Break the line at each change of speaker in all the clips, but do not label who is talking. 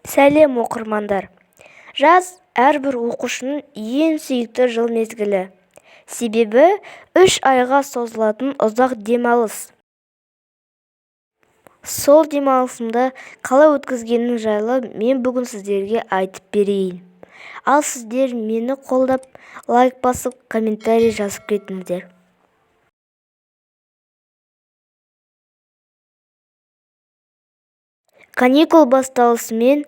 Сәлем оқырмандар. Жаз әрбір оқушының ең сүйікті жыл мезгілі. Себебі 3 айға созылатын ұзақ демалыс. Сол демалысымды қалай өткізгенім жайлы мен бүгін сіздерге айтып берейін. Ал сіздер мені қолдап, лайк басып, комментарий жазып кетіңіздер. Каникул басталысымен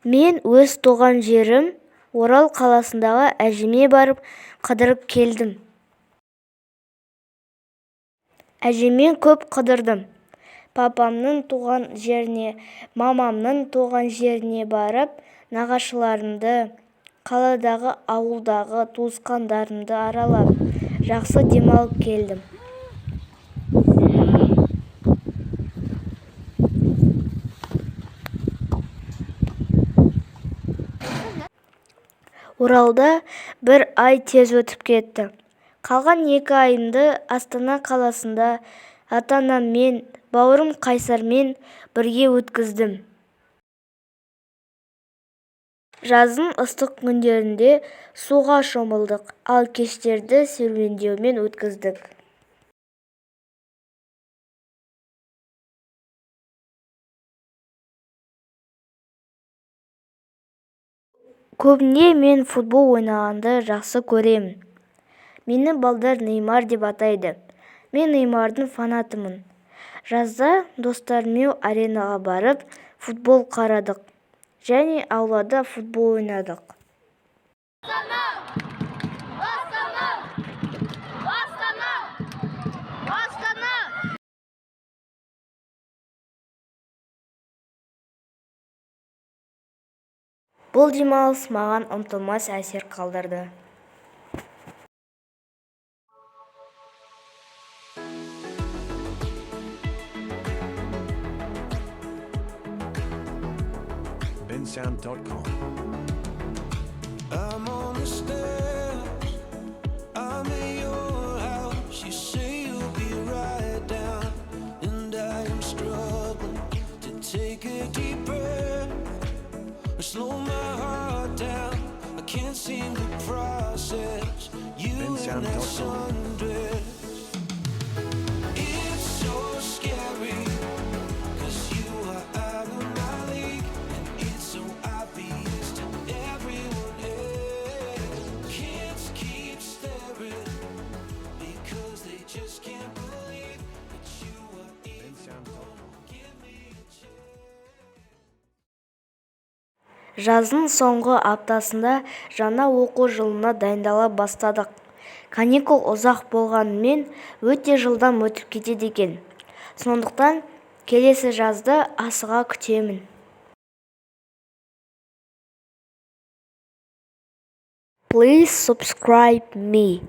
мен өз туған жерім Орал қаласындағы әжеме барып қыдырып келдім. Әжемен көп қыдырдым. Папамның туған жеріне, мамамның туған жеріне барып, нағашыларымды, қаладағы ауылдағы туысқандарымды аралап, жақсы демалып келдім. Оралда бір ай тез өтіп кетті. Қалған 2 айымды Астана қаласында ата-анаммен, бауырым Қайсармен бірге өткіздім. Жаздың ыстық күндерінде суға шомылдық, ал кештерді серуендеумен өткіздік. Көбіне мен футбол ойнағанды жақсы көремін. Мені балдар Неймар деп атайды. Мен Неймардың фанатымын. Жазда достарыммен аренаға барып футбол қарадық. Және аулада футбол ойнадық. Бұл демалыс маған ұмытылмас әсер қалдырды.
bensound.com.
I'm on the stairs, I'm at your house. You say you'll be right down, and I am struggling to take a deep breath, or slow my heart down. I can't seem to process you in that sundress. It's so scary, 'cause you are out of my league, and it's so obvious to everyone else. Kids keep staring, because they just can't believe that you are even gonna give me a chance.
Жаздың соңғы аптасында жаңа оқу жылына дайындала бастадық. Каникул ұзақ болғанымен өте жылдам өтіп кетеді екен. Сондықтан келесі жазды асыға күтемін. Please subscribe me.